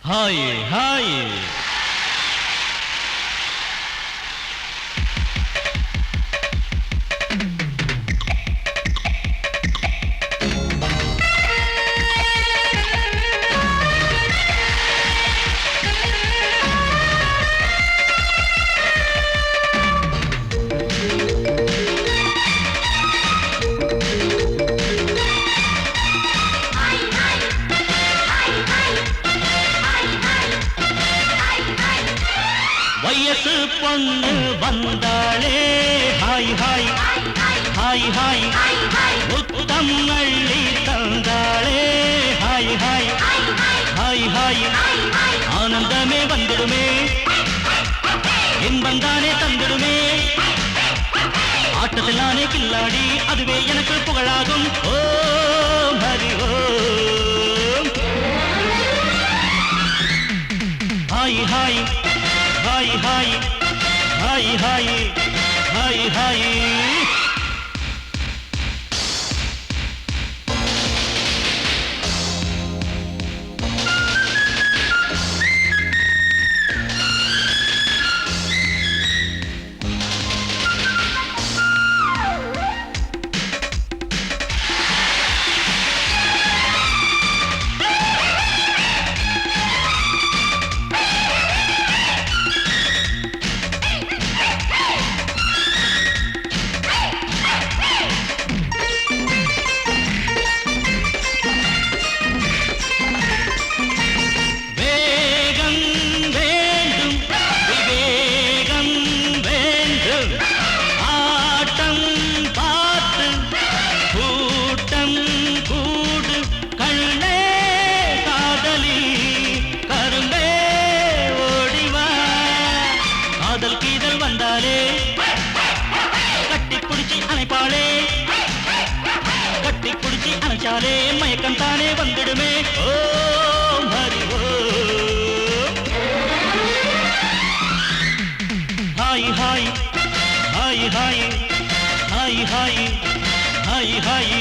Hi hi வயசு பொண்ணு வந்தாளே ஹாய் ஹாய் ஹாய் ஹாய் முத்தம் அள்ளி தந்தாளே ஹாய் ஹாய் ஹாய் ஹாய் ஆனந்தமே வந்துடுமே இன்பம் தானே தந்துடுமே ஆட்டத்தில் நானே கில்லாடி அதுவே எனக்கு புகழாகும் Om Hari Om hi hi hi hi hi hi hi hi அணைச்சாலே மயக்கம் தானே வந்துடுமே Om Hari Om hi hi hi hi hi hi hi hi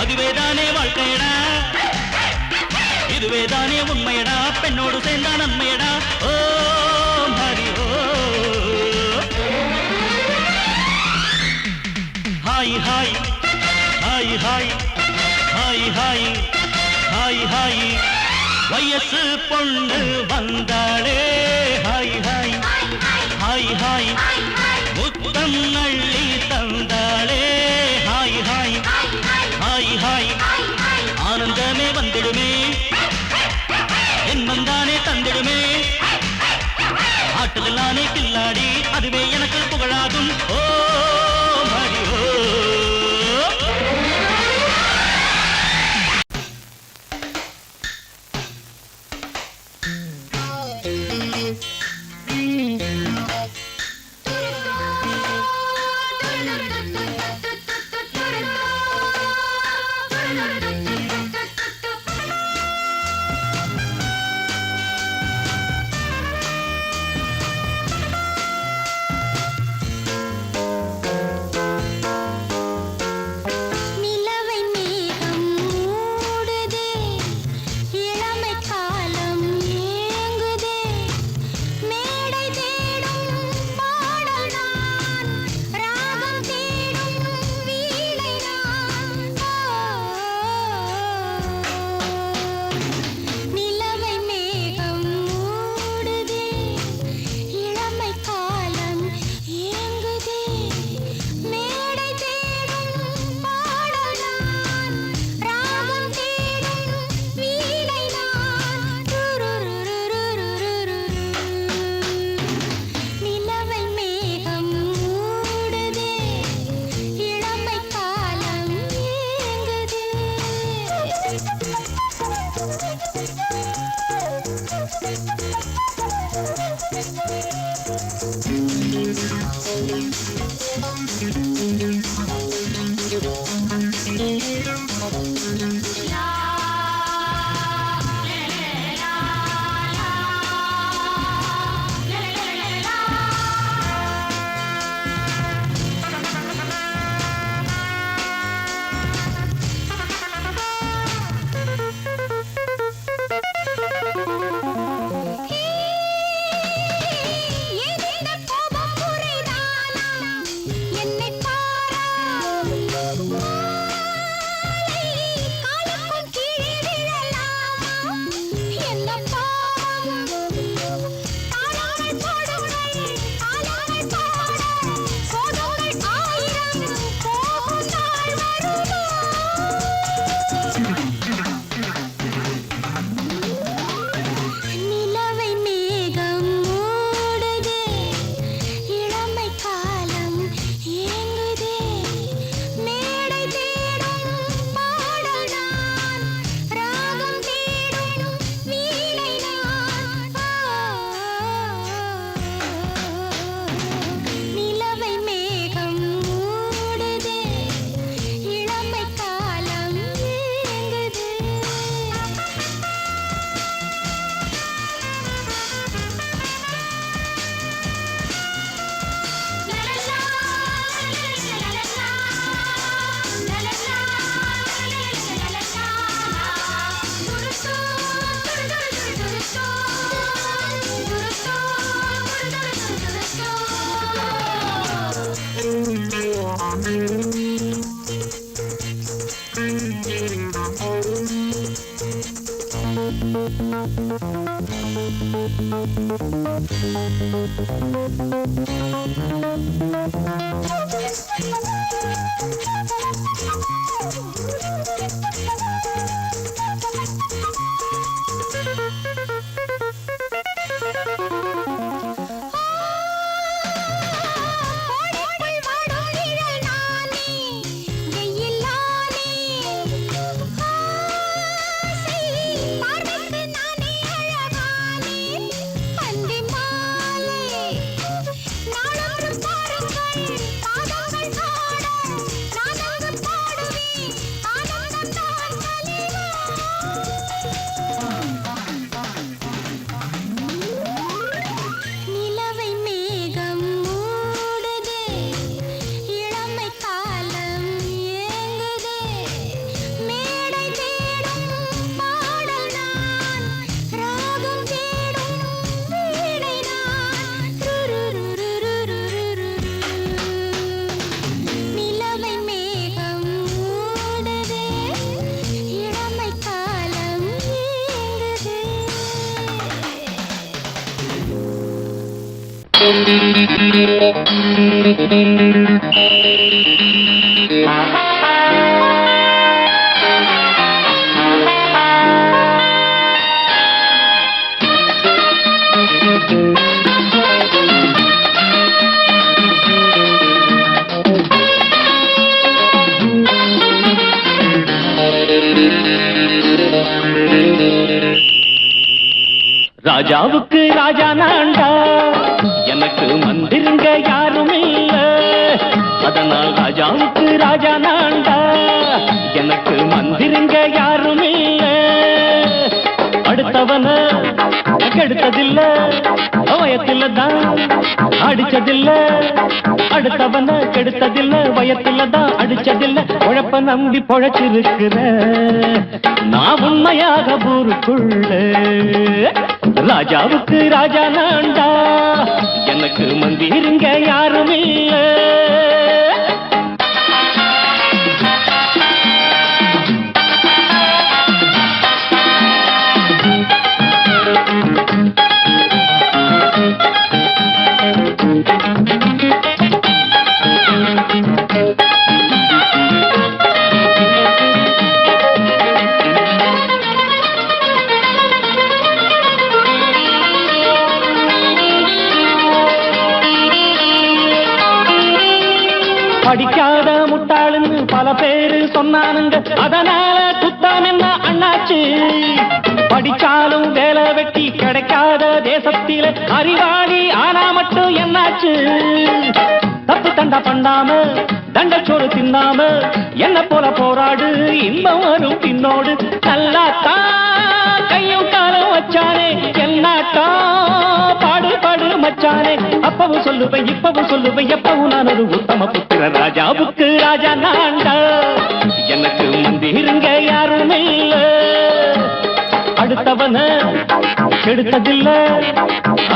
அதுவேதானே வாழ்க்கையடா இதுவேதானே உண்மையடா பெண்ணோடு சேர்ந்தா நன்மையடா Om Hari Om hi hi hi hi hi hi hi hi வயசு பொண்ணு வந்தாளே ஹாய் ஹாய் ஹாய் ஹாய் முத்தம் அள்ளி தந்தாளே ஹாய் ஹாய் ஹாய் ஹாய் ஆனந்தமே வந்துடுமே இன்பம் தானே தந்திடுமே ஆட்டத்தில் நானே கில்லாடி அதுவே எனக்கு புகழாகும் ஓம் ஹரி ஓம் ராஜாவுக்கு ராஜா நான்டா, எனக்கு மந்திருங்க யாரும் இல்ல. அதனால் ராஜாவுக்கு ராஜா நான்டா, எனக்கு மந்திருங்க யாரும் இல்ல. அடுத்தவன கெடுத்ததில்ல, வயத்தில தான் அடிச்சதில்ல. அடுத்தவன கெடுத்ததில்ல, வயத்தில தான் அடிச்சதில்ல. உழப்ப நம்பி பொழைச்சிருக்கிற நான் உண்மையாக ஊருக்குள்ள. ராஜாவுக்கு ராஜா நான்டா, எனக்கு மந்திருங்க யாரும் இல்ல. படிக்காத முட்டாளுன்னு பல பேரு சொன்னானுங்க, அதனால குத்தம் என்ன அண்ணாச்சு. படிச்சாலும் வேலை வெட்டி கிடைக்காத தேசத்தில அறிவாளி ஆனா மட்டும் என்னாச்சு. தப்பு தண்டா பண்ணாம தண்டச்சோறு தின்னாம என்ன போல போராடு, இன்பம் வரும் பின்னோடு. நல்லாத்தான் கையும் காலம் வச்சானே, என்னாட்டா பாடு பாடு மச்சானே. அப்பவும் சொல்லுவேன் இப்பவும் சொல்லுவேன், எப்பவும் நான் ஒரு உத்தம புத்திர. ராஜாவுக்கு ராஜா நான்டா, எனக்கு மந்திருங்க யாரும் இல்ல. அடுத்தவன கெடுத்ததில்ல,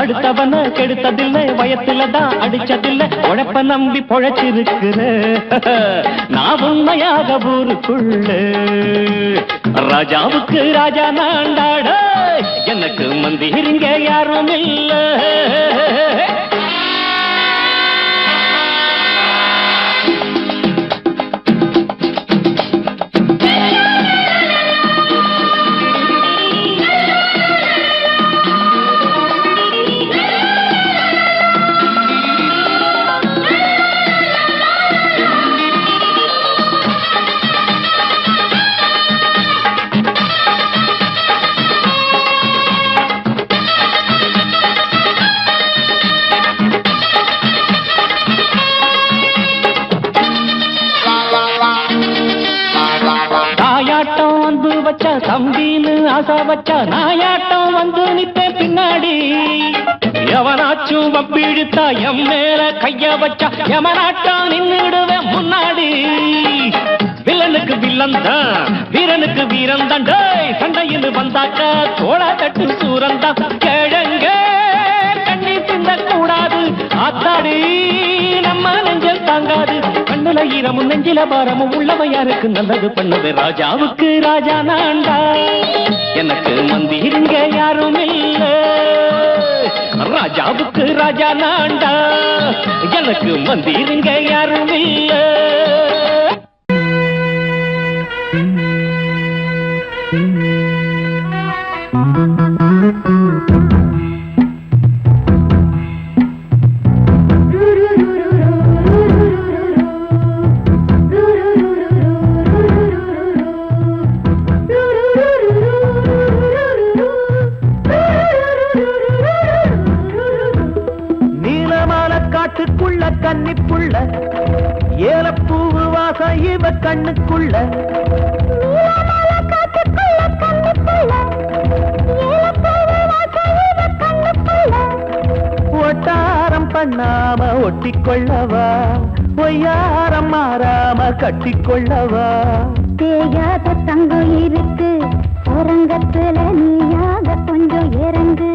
அடுத்தவன கெடுத்ததில்ல. வயத்தில தான் அடிச்சதில்ல. உழைப்ப நம்பி பொழைச்சிருக்கிற நான் உண்மையாக ஊருக்குள்ள. ராஜாவுக்கு ராஜா நான்டாட, எனக்கு மந்திருங்க யாரும் இல்ல. தம்பின்னு ஆசா வச்சா நாயாட்டம் வந்து நிப்பேன் பின்னாடி. எவனாச்சும் வப்பிழுத்தா எம் மேல கைய வச்சா எவனாட்டம் நின்னுடுவேன் முன்னாடி. வில்லனுக்கு வில்லன் தான், வீரனுக்கு வீரன் தான். சண்டையில் வந்தாக்கா தோளா தட்டு சூரன் தான். கிழங்க கண்ணி திந்த கூடாது, ஆத்தாடி நம்ம நெஞ்சல் தாங்காது. கண்ணுல ஈரமும் நெஞ்சில பாரமும் உள்ளவ யாருக்கு நல்லது பண்ணது ராஜாவுக்கு ராஜா நான்டா எனக்கு மந்திருங்க யாரும் இல்ல ராஜாவுக்கு ராஜா நான்டா எனக்கு மந்திருங்க யாரும் இல்ல காட்டுக்குள்ள கன்னிப்புள்ள ஏலப்பூவு வாசம் இவ கண்ணுக்குள்ள ஒட்டாரம் பண்ணாம ஒட்டிக்கொள்ளவா பொய்யாரம் மாறாம கட்டிக்கொள்ளவா தேயாத தங்கம் இருக்கு அரங்கத்துல நீயாக கொஞ்சம் இறங்கு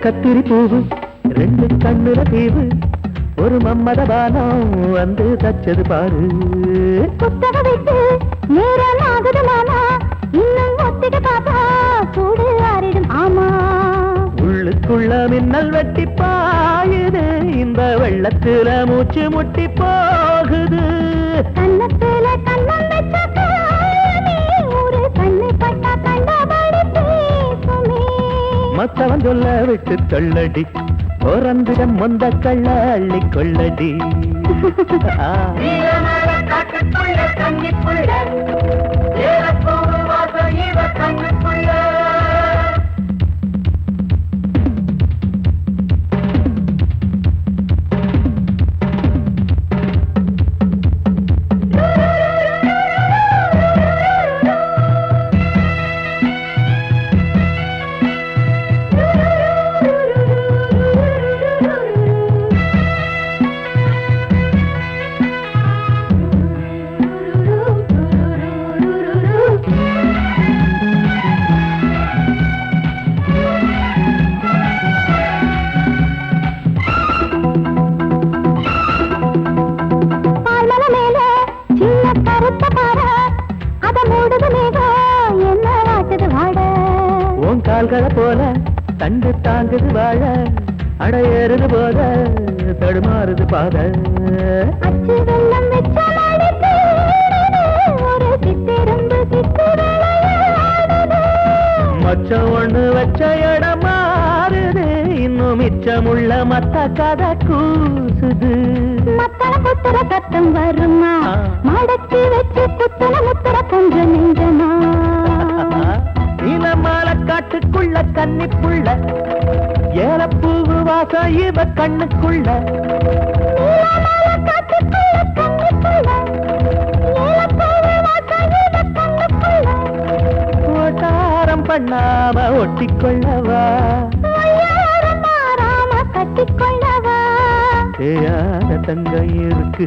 கத்திரி பூவு ரெண்டு கண்ணுல தீவு ஒரு மம்மதபானம் வந்து தச்சது பாரு புத்தக விட்டு நேரம் ஆகுது மாமா இன்னும் ஒத்திக பாப்பா சூடு ஆறிடும் ஆமா உள்ளுக்குள்ள மின்னல் வெட்டி பாயுது இந்த வெள்ளத்துல மூச்சு முட்டி போகுது கண்ணத்துல கண்ணம் வச்ச ஒரு கண்ணு பட்டா கண்டபடி பேசுமே மத்தவன் சொல்ல விட்டு தள்ளடி ஓரந்திடம் மொந்த கள்ள அள்ளி கொள்ளடி கால்களை போல தண்டு தாங்குது வாழ அடையேறுது போத தடுமாறுது பாத மச்சம் ஒண்ணு வச்ச இடம் மாறுது இன்னும் மிச்சமுள்ள மத்த கதை கூசுது மத்தன புத்தர கத்தம் வருமா மடக்கி வச்சு புத்தன முத்தர கொஞ்சம் நெஞ்சமா நீலமால காட்டுக்குள்ள கன்னிப்புள்ள ஏலப்பூவு வாசம் இவ கண்ணுக்குள்ள ஓட்டாரம் பண்ணாம ஒட்டிக்கொள்ளவா கட்டிக்கொள்ளவா தேயாத தங்கம் இருக்கு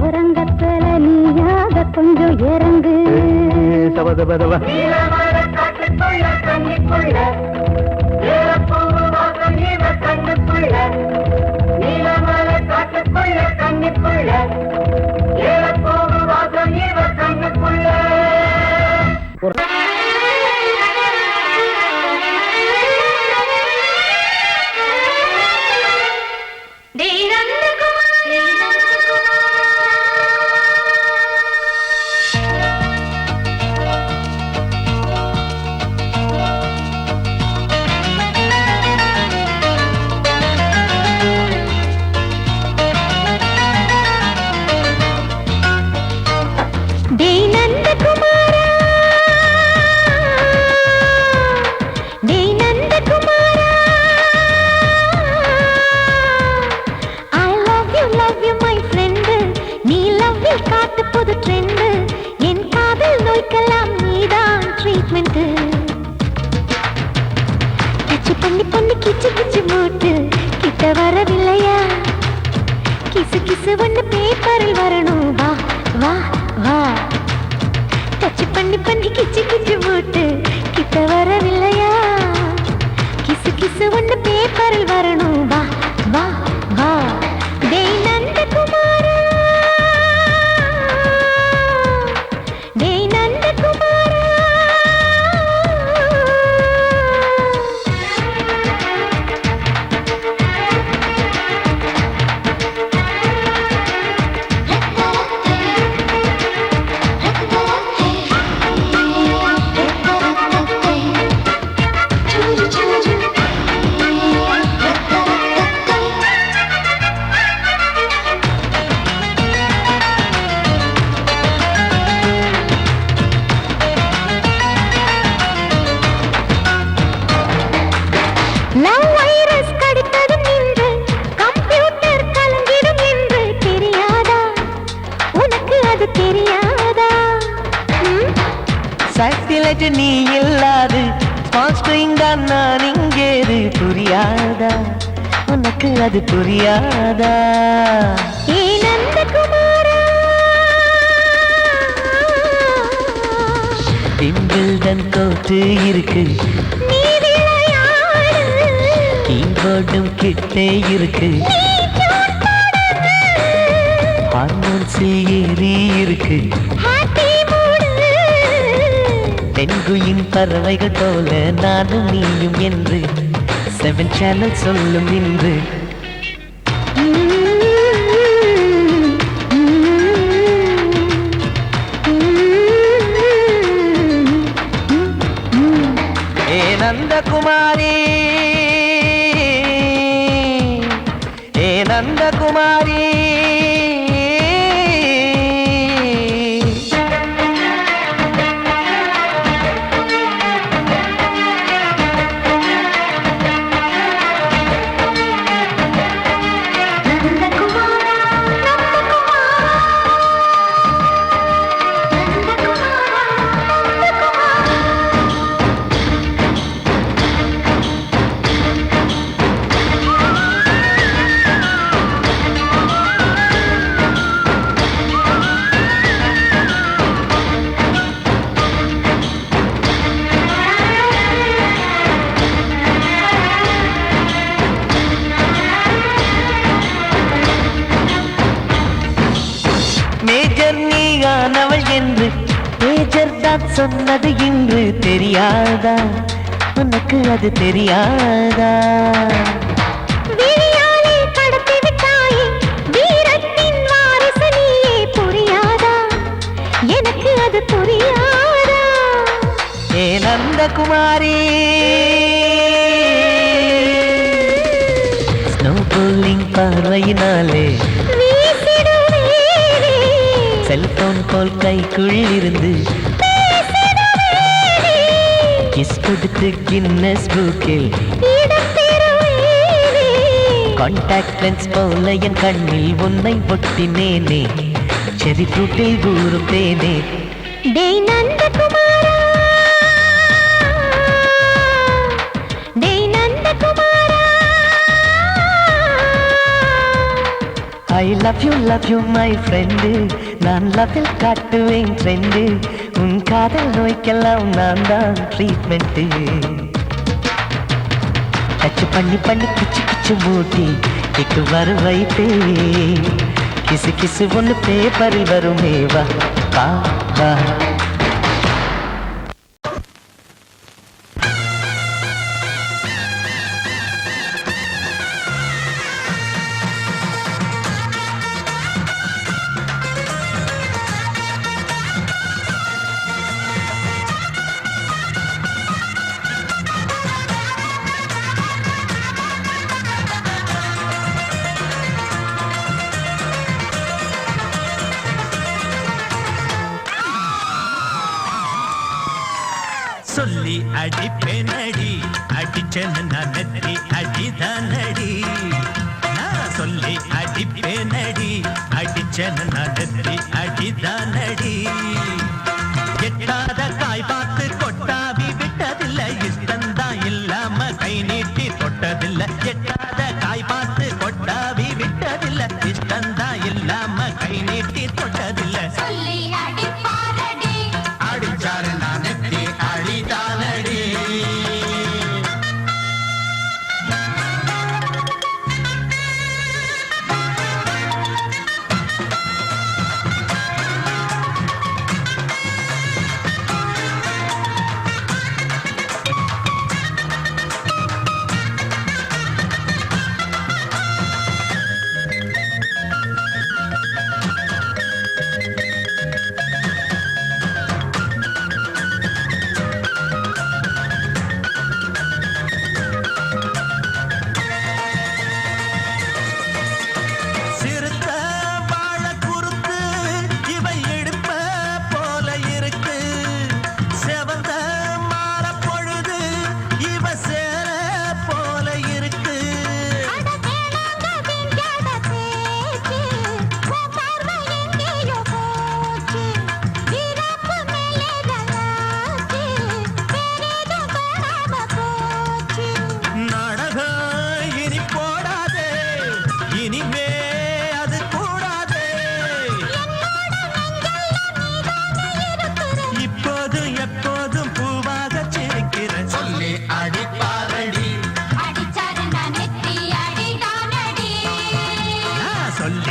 உறங்கத்துல நீயாக கொஞ்சம் இறங்கு சபதபதவா கிசு ஒண்ணு பேப்பரில் வரணும் வா வா வா டச் பண்ணி பண்ணி கிச்சு கிச்சு போட்டு கிட்ட வரவில்லையா கிசு கிசு ஒண்ணு பேப்பரில் வரணும் வா வா வா டேய் நந்தகுமாரா டேய் நந்தகுமாரா லவ் வைரஸ் கடித்ததும் நின்று கம்ப்யூட்டர் கலங்கிடும் என்று தெரியாதா உனக்கு அது தெரியாதா சைலண்ட் நீ இல்லாது ஸ்பான்ஸ்ட்ரிங் தான் நான் இங்கேது புரியாதா உனக்கு அது புரியாதா ஏ நந்தகுமாரா விம்பிள்டன் கோட்டு இருக்கு நீ விளையாடு கீபோர்டும் கிட்டே இருக்கு நீ டியூன் போடு ஹார்மோன்ஸில் ஏறி இருக்கு ஹாப்பி மூடு பெண்குயின் பறவைகள் போல நானும் நீயும் என்று 7 சேனல் சொல்லும் இன்று ஏ நந்தகுமாரி ஏ நந்தகுமாரி மேஜர் நீயானவள் என்று மேஜர் தான் சொன்னது இன்று தெரியாதா உனக்கு அது தெரியாதா விழியாலே கடத்தி விட்டாயே வீரத்தின் வாரிசு நீயே புரியாதா எனக்கு அது புரியாதா ஏ நந்தகுமாரி ஸ்னோ போலிங் பார்வையினாலே வீசிடுவேனே செல்போன் போல் கைக்குள் இருந்து பேசிடுவேனே கிஸ் கொடுத்து கின்னஸ் புக்கில் இடம் பெறுவேனே கான்டாக்ட் லென்ஸ் போல என் கண்ணில் உன்னை ஒட்டினேனே செரி ஃப்ரூட்டில் ஊறும் தேனே டேய் நந்தகுமாரா டேய் நந்தகுமாரா I love you my friend நான் லவ்வில் காட்டுவேன் ட்ரெண்டு உன் காதல் நோய்க்கெல்லாம் நான் தான் ட்ரீட்மெண்ட்டு டச் பண்ணி பண்ணி கிச்சு கிச்சு மூட்டி கிக்கு வர வைத்தே கிசு கிசு ஒன்று பேப்பரில் வருமே வா வா வா சொல்லி அடிப்பேனடி அடிச்சேன்னு நான் நெத்தி அடிதானடி நான் சொல்லி அடிப்பேனடி அடிச்சேன்னு நான் நெத்தி அடிதானடி எட்டாத காய் பார்த்து கொட்டாவி விட்டதில்லை இஷ்டந்தான் இல்லாம கை நீட்டி தொட்டதில்லை எட்டாத காய் பார்த்து கொட்டாவி விட்டதில்லை இஷ்டந்தான்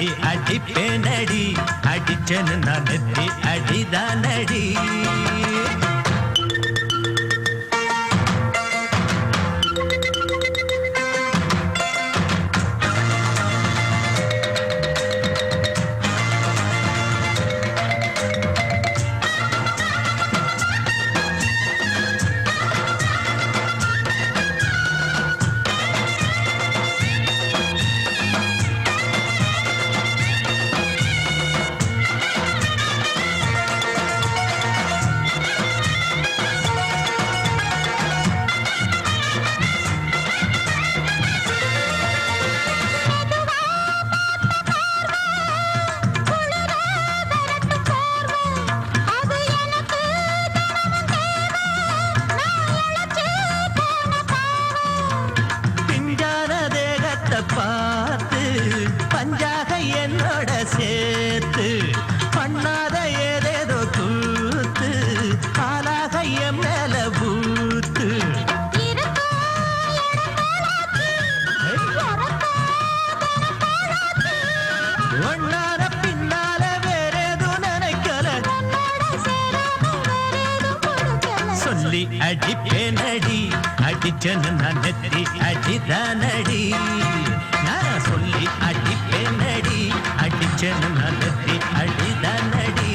நெத்தி அடிப்பேனடி அடிச்சேன்னு நான் நெத்தி அடிதானடி பார்த்து பஞ்சாக என்னோட சேர்த்து பண்ணாத ஏதேதோ கூத்து ஆளாக என் மேல பூத்து ஒன்னார பின்னால வேறேதோ நினைக்கல சொல்லி அடிப்பேனடி அடிச்சன்னு நான் நெத்தி அடிதானடி நான் சொல்லி அடிப்பேனடி அடிச்சன்னு நான் நெத்தி அடிதானடி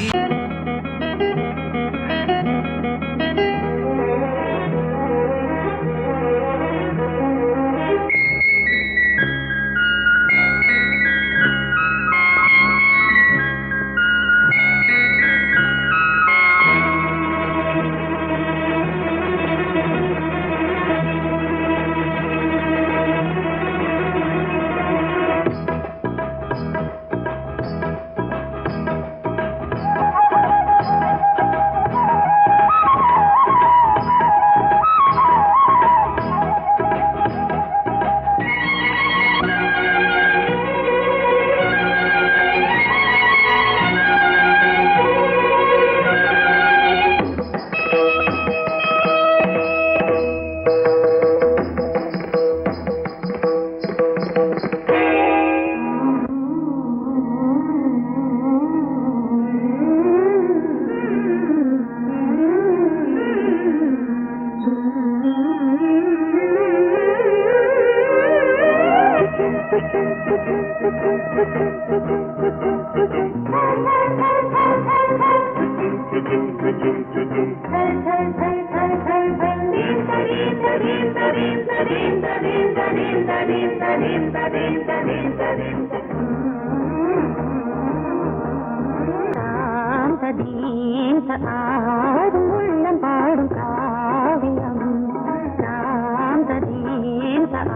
ஆடும் உள்ளம் பாடும் காவியம்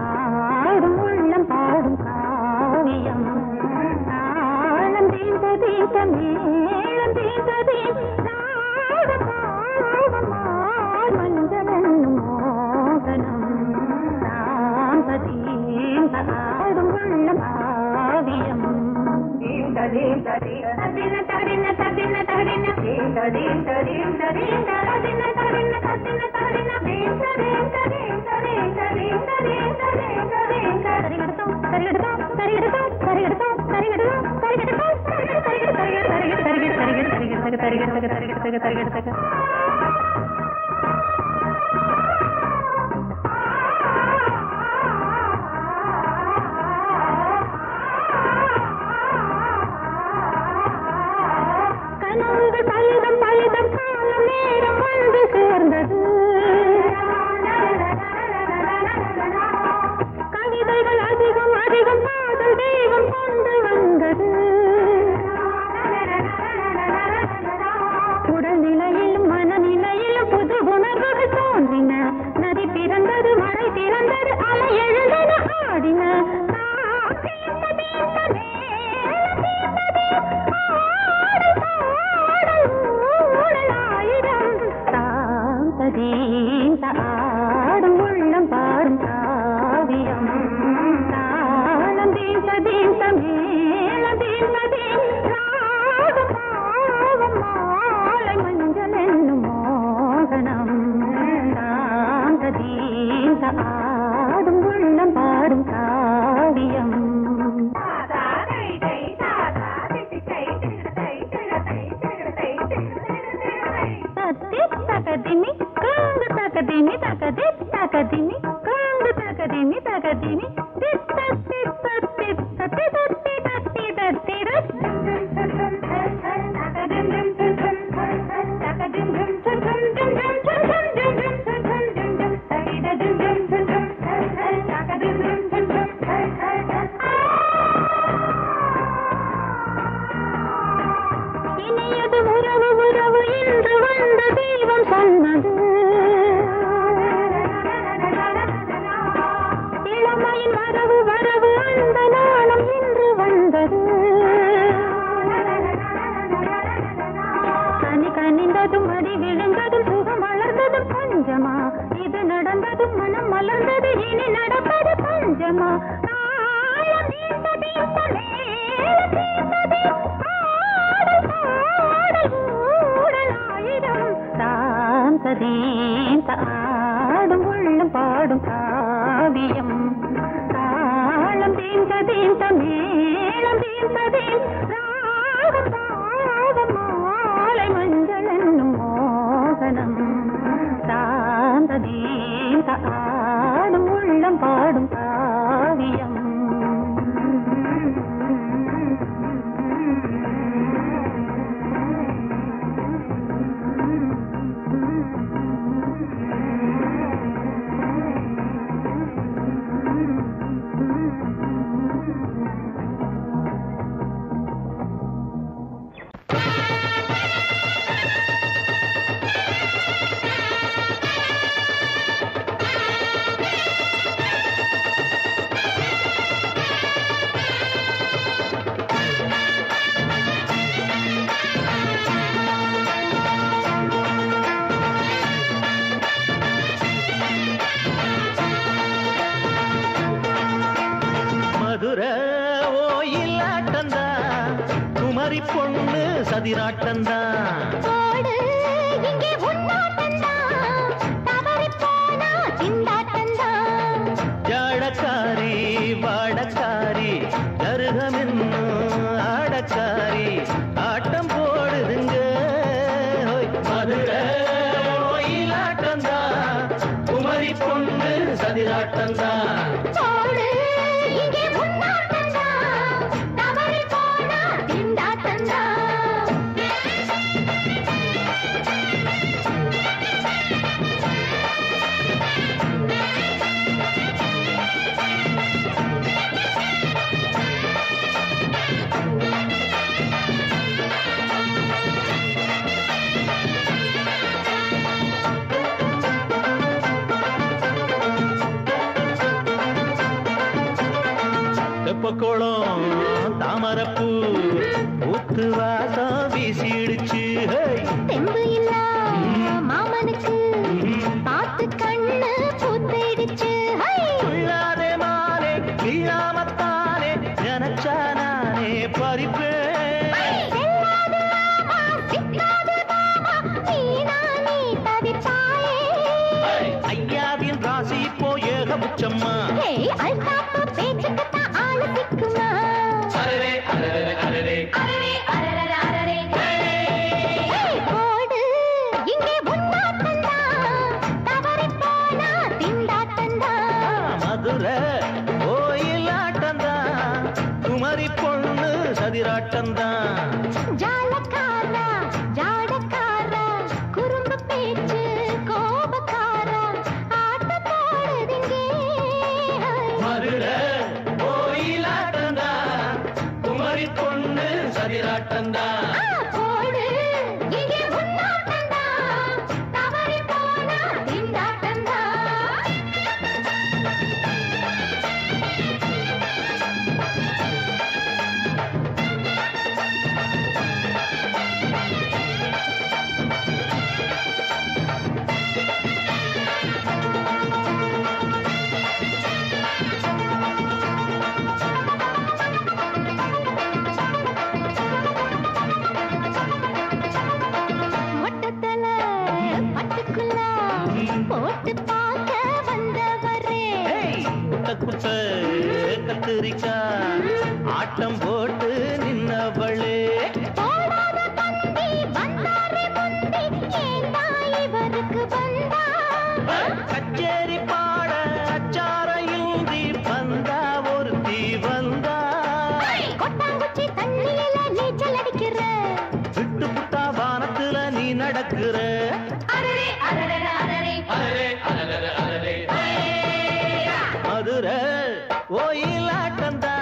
ஆடும் உள்ளம் பாடும் காவியம் தாளம் தீந்த தீந்த மேளம் தீந்த தீந்த மஞ்சளும் மோகனம் ஆடும் உள்ளம் காவியம் பலிதம் பலிதம் காலம் நேரம் வந்து சேர்ந்தது கவிதைகள் அதிகம் அதிகம் காதல் தெய்வம் கொண்டு வந்தது உடல்நிலையிலும் மனநிலையிலும் புது உணர்வுகள் தோன்றின நதி பிறந்தது மழை பிறந்தது அலை எழுந்தது ஆடின ஆடும் உள்ளம் பாடும் காவியம் தாளம் தீந்த தீந்த மேளம் தீந்த தீந்த மாலை மஞ்சள் என்னும் மோகனம் தாந்த தீந்த ஆடும் உள்ளம் பாடும் காவியம் தீந்த ஆடும் உள்ளம் பாடும் காவியம் தாளம் தீந்த மேளம் தீந்த ராகம் பாடும் மாலை மஞ்சள் என்னும் மோகனம் சாந்த தீந்த ஆடும் உள்ளம் பாடும் காவியம் பொண்ணு சதிராட்டந்தா ஜாடக்காரி வாடக்காரி கருகமென்னு ஆடக்காரி ஆட்டம் போடுதுங்க மதுரை கோயிலாட்டந்தா குமரி பொண்ணு சதிராட்டந்தா தெப்பக்குளம் தாமரப்பூ ஊத்து வாசம் வீசிடுச்சு தெம்பு இல்ல மாமனுக்கு பார்த்து கண்ணு பூத்திடுச்சு உள்ளாதே மானே இல்லாமத்தானே நினைச்சா நானே பறிப்பேன் ஐயாவின் ராசி இப்போ ஏகபட்சம்மா மதுரை கோயிலாட்டந்தா குமரி பொண்ணு சதிராட்டந்தா ஜாலக்காரா ஜாடக்காரா குறும்பு பேச்சு கோபக்காரா ஆட்ட போடுதுங்க மதுரை கோயிலாட்டந்தா குமரி பொண்ணு சதிராட்டந்தா போடு இங்கே உன்னாட்டந்தா தவறி போனா திண்டாட்டந்தா மொட்டத்தல பட்டுக்குள்ள போட்டு பார்க்க வந்தவரே குட்ட குட்ட கத்திரிக்கா ஆட்டம் போட்டு நின்னவளே போடாத பந்தி வந்தாரே முந்தி ஏண்டா இவருக்கு வந்தா கச்சேரி பாட அச்சார இந்தி வந்தா ஒருத்தி வந்தா கொட்டாங்குச்சி தண்ணியில நீச்சல் அடிக்கிற விட்டு புட்டா வானத்துல நீ நடக்கிற அரரே அரரே அரரே மதுரை கோயிலாட்டந்தா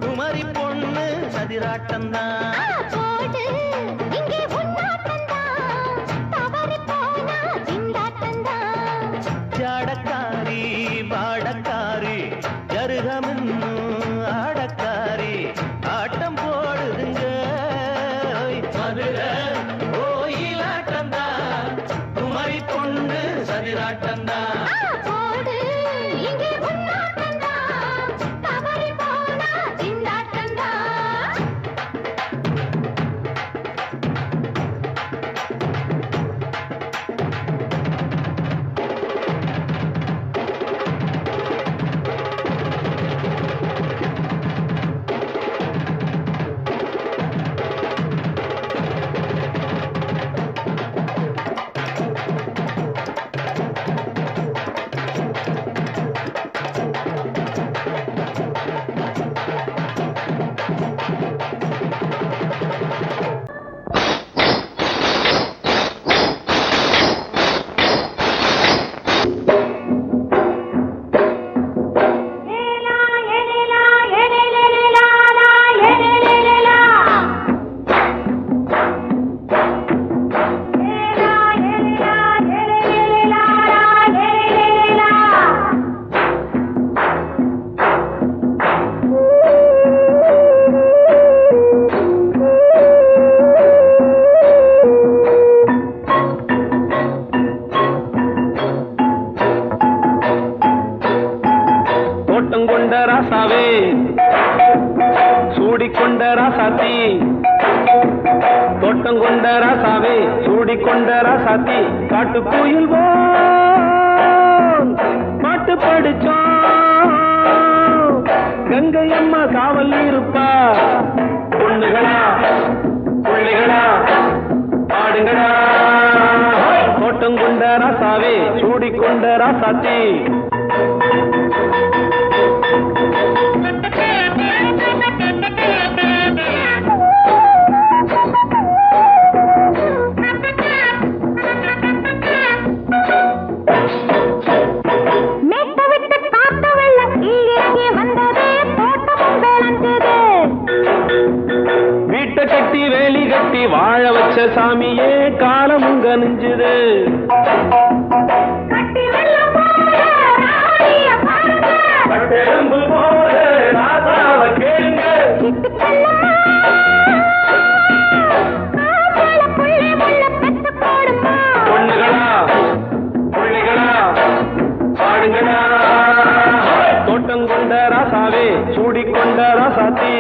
குமரி பொண்ணு சதிராட்டந்தா போடு இங்கே உன்னாட்டந்தா தவறி போனா திண்டாட்டந்தா ஜாடக்காரி வாடக்காரி ஜருகமென்னு ஆடக்காரி ஆட்டம் போடுதுங்க மதுரை கோயிலாட்டந்தா குமரி பொண்ணு சதிராட்டந்தா போடு இங்கே உன்னாட்டந்தா தவறி போனா திண்டாட்டந்தா சூடிக்கொண்ட ராசாத்தி தோட்டம் கொண்ட ராசாவே சூடிக்கொண்ட ராசாத்தி காட்டுக்குயில் பாட்டு படிச்சோம் கங்கை அம்மா காவல் இருப்பா பொண்ணுகளா பிள்ளைகளா ஆடுங்களா தோட்டம் கொண்ட ராசாவே சூடிக்கொண்ட ராசாத்தி வீட்டை கட்டி வேலி கட்டி வாழ வச்ச சாமியே காலம் உங்க நெஞ்சுது பொண்ணுகளா பிள்ளைகளா பாடுங்களா தோட்டம் கொண்ட ராசாவே சூடிக்கொண்ட ராசாத்தி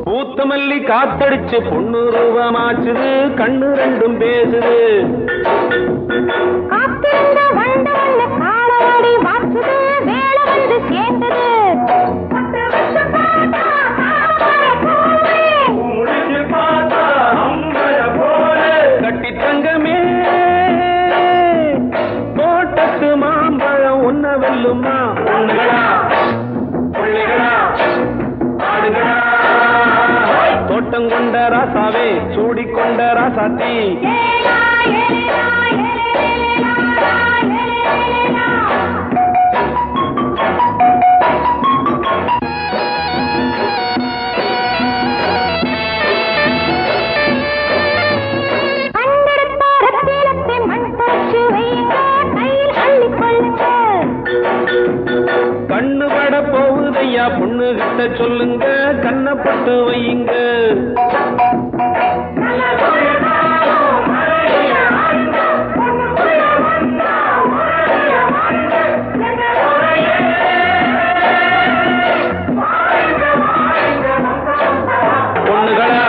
பூத்தமல்லி காத்தடிச்சு பொண்ணு ரூபமாச்சுது கண்ணு ரெண்டும் பேசுது கட்டி தங்கமே தோட்டத்து மாம்பழம் உன்ன வெல்லுமா பொண்ணுகளா பிள்ளைகளா ஆடுகளா தோட்டம் கொண்ட ராசாவே சூடிக்கொண்ட ராசாத்தி கண்ணு பட போகுதையா பொண்ணு கிட்ட சொல்லுங்க கண்ணப்பட்டு வையுங்க பொண்ணுகளா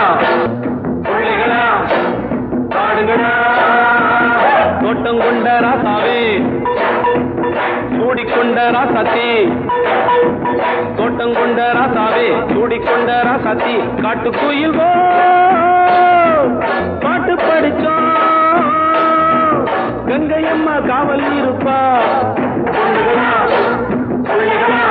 பிள்ளைகளா ஆடுகளா தோட்டம் கொண்ட ராசாவே சூடிக்கொண்ட ராசாத்தி தோட்டம் கொண்ட ராசாவே சூடிக்கொண்ட ராசாத்தி காட்டுக்குயில் பாட்டு படிச்சோம் கங்கை அம்மா காவல் இருப்பா பொண்ணுகளா பிள்ளைகளா